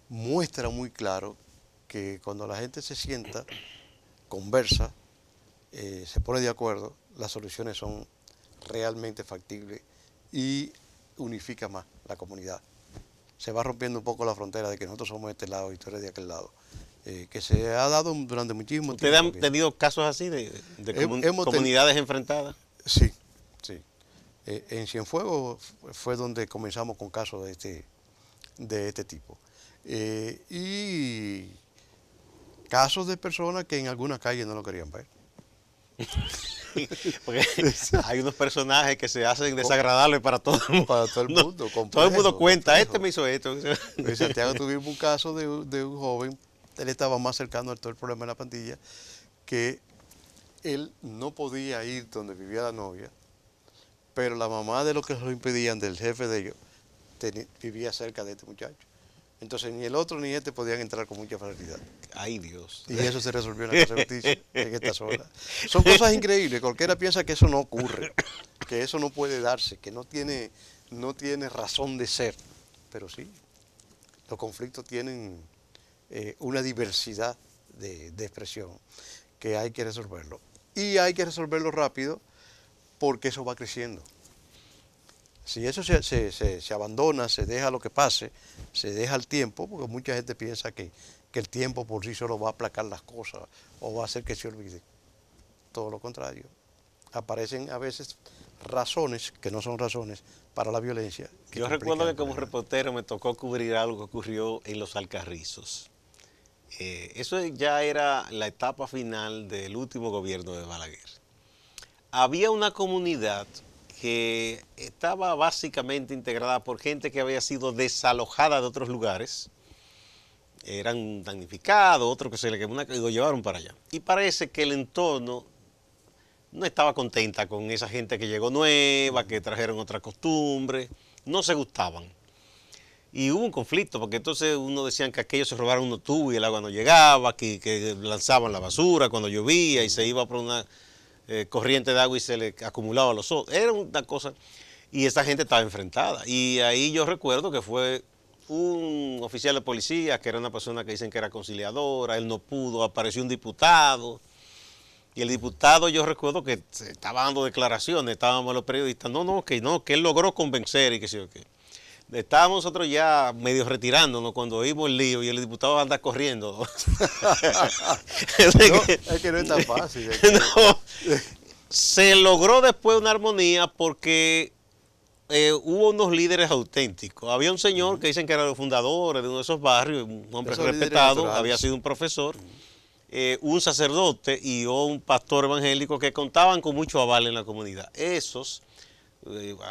muestran muy claro que cuando la gente se sienta, conversa, se pone de acuerdo, las soluciones son realmente factibles y unifica más la comunidad. Se va rompiendo un poco la frontera de que nosotros somos de este lado y tú eres de aquel lado, que se ha dado durante muchísimo ¿Ustedes tiempo. han tenido casos así de comunidades enfrentadas? Sí, sí. En Cienfuegos fue donde comenzamos con casos de este tipo. Y casos de personas que en alguna calle no lo querían ver. Porque hay unos personajes que se hacen desagradables para todo el mundo. Para todo el mundo, Todo el mundo cuenta, complejo. este me hizo esto. En Santiago tuvimos un caso de un joven, él estaba más cercano a todo el problema de la pandilla, que él no podía ir donde vivía la novia, pero la mamá de los que lo impedían, del jefe de ellos, vivía cerca de este muchacho. Entonces ni el otro ni este podían entrar con mucha facilidad. Ay, Dios. Y eso se resolvió en la Casa de Justicia en esta zona. Son cosas increíbles. Cualquiera piensa que eso no ocurre, que eso no puede darse, que no tiene razón de ser. Pero sí, los conflictos tienen una diversidad de expresión que hay que resolverlo. Y hay que resolverlo rápido porque eso va creciendo. Si eso se abandona, se deja lo que pase, se deja el tiempo, porque mucha gente piensa que el tiempo por sí solo va a aplacar las cosas o va a hacer que se olvide. Todo lo contrario. Aparecen a veces razones que no son razones para la violencia. Yo recuerdo que como reportero me tocó cubrir algo que ocurrió en Los Alcarrizos. Eso ya era la etapa final del último gobierno de Balaguer. Había una comunidad que estaba básicamente integrada por gente que había sido desalojada de otros lugares. Eran damnificados, otros que se le quemó una casa y lo llevaron para allá. Y parece que el entorno no estaba contenta con esa gente que llegó nueva, que trajeron otra costumbre, no se gustaban. Y hubo un conflicto, porque entonces uno decían que aquellos se robaron unos tubos y el agua no llegaba, que lanzaban la basura cuando llovía y se iba por una corriente de agua y se le acumulaba los ojos. Era una cosa, y esa gente estaba enfrentada. Y ahí yo recuerdo que fue un oficial de policía, que era una persona que dicen que era conciliadora, él no pudo, apareció un diputado, y el diputado yo recuerdo que estaba dando declaraciones, estábamos los periodistas, que él logró convencer y que sí o qué. Estábamos nosotros ya medio retirándonos cuando oímos el lío y el diputado anda corriendo. Es que no es tan fácil. No, se logró después una armonía porque hubo unos líderes auténticos. Había un señor que dicen que era el fundador de uno de esos barrios, un hombre respetado, había sido un profesor, un sacerdote y un pastor evangélico que contaban con mucho aval en la comunidad. Esos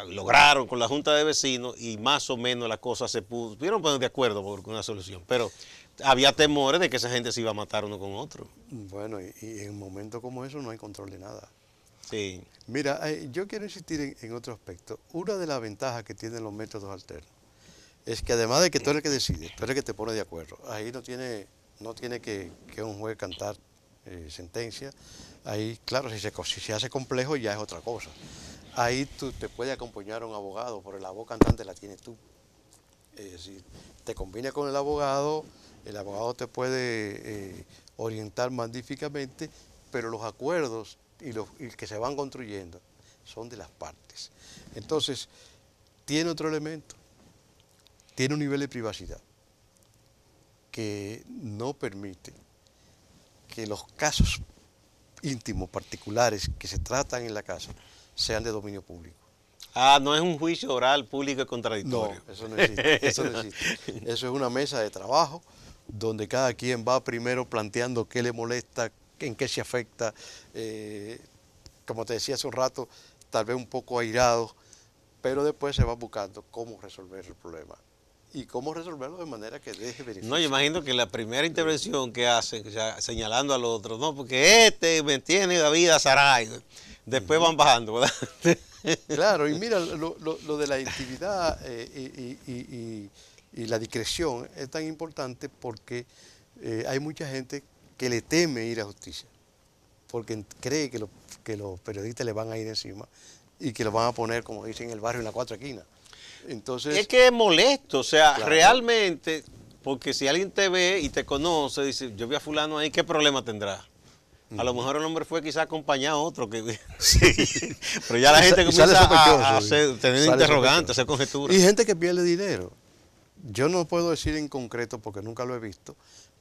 lograron con la Junta de Vecinos y más o menos las cosas se pudieron poner de acuerdo por una solución, pero había temores de que esa gente se iba a matar uno con otro. Bueno, y en momentos como eso no hay control de nada. Sí. Mira, yo quiero insistir en otro aspecto. Una de las ventajas que tienen los métodos alternos es que además de que tú eres el que decide, tú eres el que te pone de acuerdo. Ahí no tiene que un juez cantar sentencia. Ahí, claro, si se hace complejo ya es otra cosa. Ahí tú te puede acompañar un abogado, pero la voz cantante la tienes tú. Es decir, te combina con el abogado te puede orientar magníficamente, pero los acuerdos y que se van construyendo son de las partes. Entonces, tiene otro elemento, tiene un nivel de privacidad que no permite que los casos íntimos, particulares, que se tratan en la casa, sean de dominio público. Ah, no es un juicio oral público y contradictorio. No, eso no existe, eso no existe. Eso es una mesa de trabajo donde cada quien va primero planteando qué le molesta, en qué se afecta, como te decía hace un rato, tal vez un poco airado, pero después se va buscando cómo resolver el problema. y cómo resolverlo de manera que deje beneficio. No, yo imagino que la primera intervención que hacen, o sea, señalando al otro, no, porque este me tiene la vida zaray. Después van bajando, ¿verdad? Claro, y mira, lo de la intimidad y la discreción es tan importante porque hay mucha gente que le teme ir a justicia, porque cree que los periodistas le van a ir encima y que lo van a poner, como dicen en el barrio, en la cuatro esquinas. Entonces, Es que es molesto, o sea, claro. realmente, porque si alguien te ve y te conoce, dice, yo vi a fulano ahí, ¿qué problema tendrá? A lo mejor el hombre fue quizá acompañado a otro que sí, pero ya la gente comienza a tener interrogantes, a hacer conjeturas. Y gente que pierde dinero. Yo no puedo decir en concreto porque nunca lo he visto,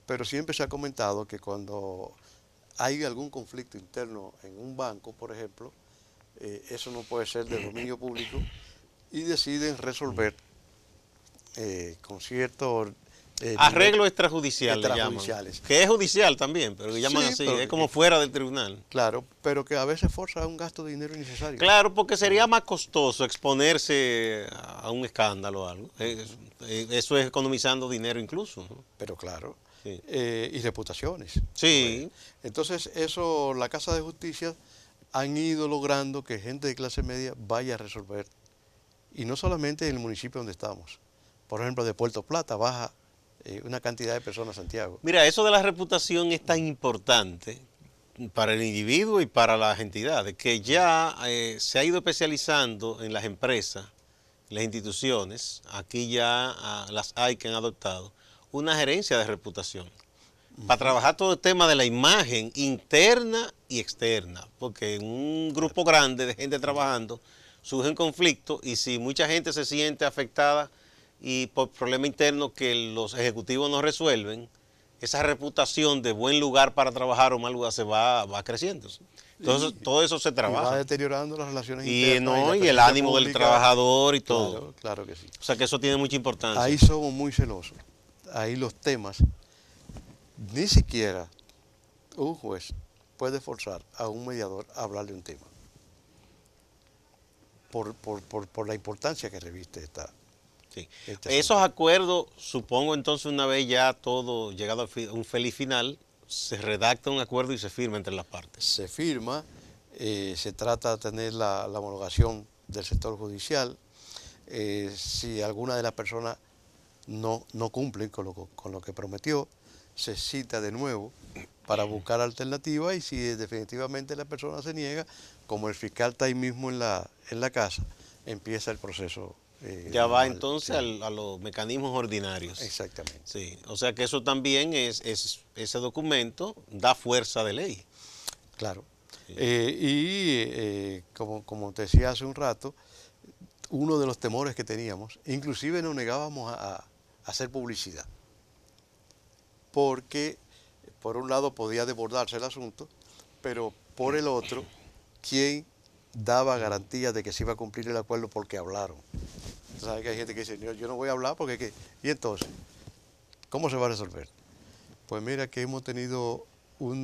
pero siempre se ha comentado que cuando hay algún conflicto interno en un banco, por ejemplo, eso no puede ser de dominio público y deciden resolver con cierto arreglo extrajudicial le llaman, extrajudiciales. que es judicial también, pero que llaman Sí, así, pero es como fuera del tribunal. Claro, pero que a veces forza un gasto de dinero innecesario. Claro, porque sería más costoso exponerse a un escándalo o algo. Eso es economizando dinero incluso, ¿no? Pero claro, Sí. Y reputaciones. Sí. Entonces, eso, la Casa de Justicia han ido logrando que gente de clase media vaya a resolver. Y no solamente en el municipio donde estamos. Por ejemplo, de Puerto Plata baja una cantidad de personas a Santiago. Mira, eso de la reputación es tan importante para el individuo y para las entidades, que ya se ha ido especializando en las empresas, en las instituciones, aquí ya las hay que han adoptado, una gerencia de reputación, para trabajar todo el tema de la imagen interna y externa, porque en un grupo grande de gente trabajando surgen conflictos y si mucha gente se siente afectada y por problemas internos que los ejecutivos no resuelven, esa reputación de buen lugar para trabajar o mal lugar se va creciendo. Entonces, todo eso se trabaja. Y va deteriorando las relaciones Y, internas. y el ánimo del trabajador y todo. Claro, claro que sí. O sea que eso tiene mucha importancia. Ahí somos muy celosos. Ahí los temas, ni siquiera un juez puede forzar a un mediador a hablar de un tema. Por la importancia que reviste esta. Sí. Esos acuerdos, supongo entonces una vez ya todo llegado a un feliz final, se redacta un acuerdo y se firma entre las partes. Se firma, se trata de tener la homologación del sector judicial. Si alguna de las personas no cumplen con lo que prometió, se cita de nuevo para buscar alternativas y si definitivamente la persona se niega, como el fiscal está ahí mismo en la casa, empieza el proceso. Ya normal, va entonces sí. A los mecanismos ordinarios. Exactamente. Sí, o sea que eso también ese documento da fuerza de ley. Claro. Sí. Como te decía hace un rato, uno de los temores que teníamos, inclusive nos negábamos a hacer publicidad, porque por un lado podía desbordarse el asunto, pero por el otro, ¿quién daba garantías de que se iba a cumplir el acuerdo porque hablaron? Tú sabes que hay gente que dice, yo no voy a hablar porque... ¿Y entonces? ¿Cómo se va a resolver? Pues mira que hemos tenido un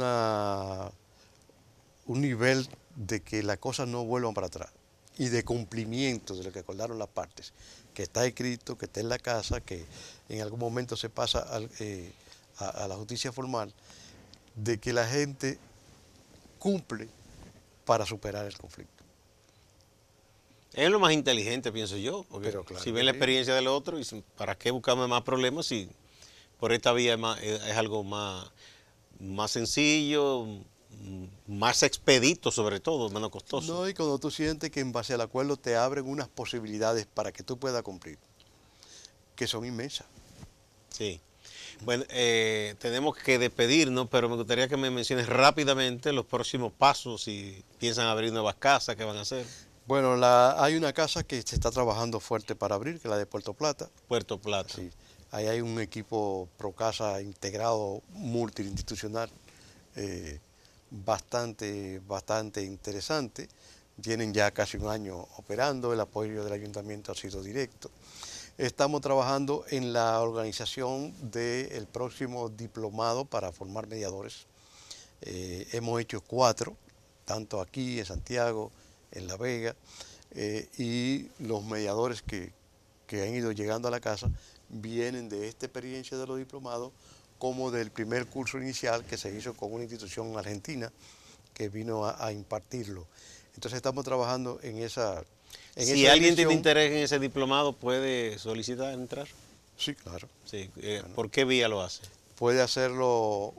nivel de que las cosas no vuelvan para atrás y de cumplimiento de lo que acordaron las partes, que está escrito, que está en la casa, que en algún momento se pasa a la justicia formal, de que la gente cumple para superar el conflicto. Es lo más inteligente, pienso yo, porque Pero claro si ven la experiencia del otro, dicen, ¿para qué buscarme más problemas si por esta vía es algo más sencillo, más expedito sobre todo, menos costoso? No, y cuando tú sientes que en base al acuerdo te abren unas posibilidades para que tú puedas cumplir, que son inmensas. Sí. Bueno, tenemos que despedirnos, pero me gustaría que me menciones rápidamente los próximos pasos, si piensan abrir nuevas casas, ¿qué van a hacer? Bueno, hay una casa que se está trabajando fuerte para abrir, que es la de Puerto Plata. Puerto Plata. Sí, ahí hay un equipo Procasa integrado, multiinstitucional, bastante interesante. Tienen ya casi un año operando, el apoyo del ayuntamiento ha sido directo. Estamos trabajando en la organización del próximo diplomado para formar mediadores. Hemos hecho 4, tanto aquí en Santiago, en La Vega, y los mediadores que han ido llegando a la casa vienen de esta experiencia de los diplomados como del primer curso inicial que se hizo con una institución argentina que vino a impartirlo. Entonces estamos trabajando en esa Si alguien tiene interés en ese diplomado, ¿puede solicitar entrar? Sí, claro. Sí. ¿Por qué vía lo hace? Puede hacerlo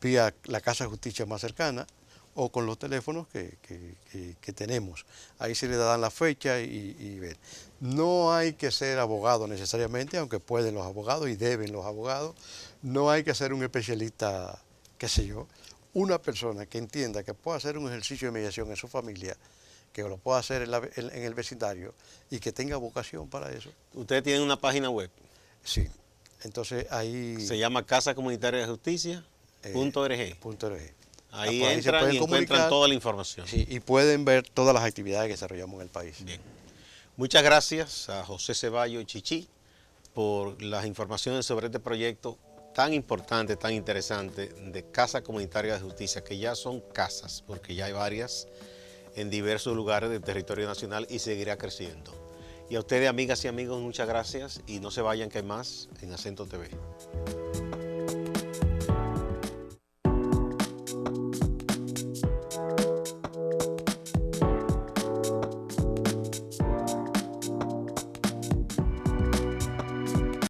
vía la Casa de Justicia más cercana o con los teléfonos que tenemos. Ahí se le dan la fecha y ver. No hay que ser abogado necesariamente, aunque pueden los abogados y deben los abogados. No hay que ser un especialista, qué sé yo. Una persona que entienda que pueda hacer un ejercicio de mediación en su familia, que lo pueda hacer en el vecindario y que tenga vocación para eso. Ustedes tienen una página web. Sí. Entonces ahí... Se llama Casa Comunitaria de Justicia. .org. Ahí entran y encuentran toda la información. Sí, y pueden ver todas las actividades que desarrollamos en el país. Bien. Muchas gracias a José Ceballos Chichi por las informaciones sobre este proyecto tan importante, tan interesante de Casa Comunitaria de Justicia, que ya son casas, porque ya hay varias en diversos lugares del territorio nacional y seguirá creciendo. Y a ustedes, amigas y amigos, muchas gracias y no se vayan, que hay más en Acento TV.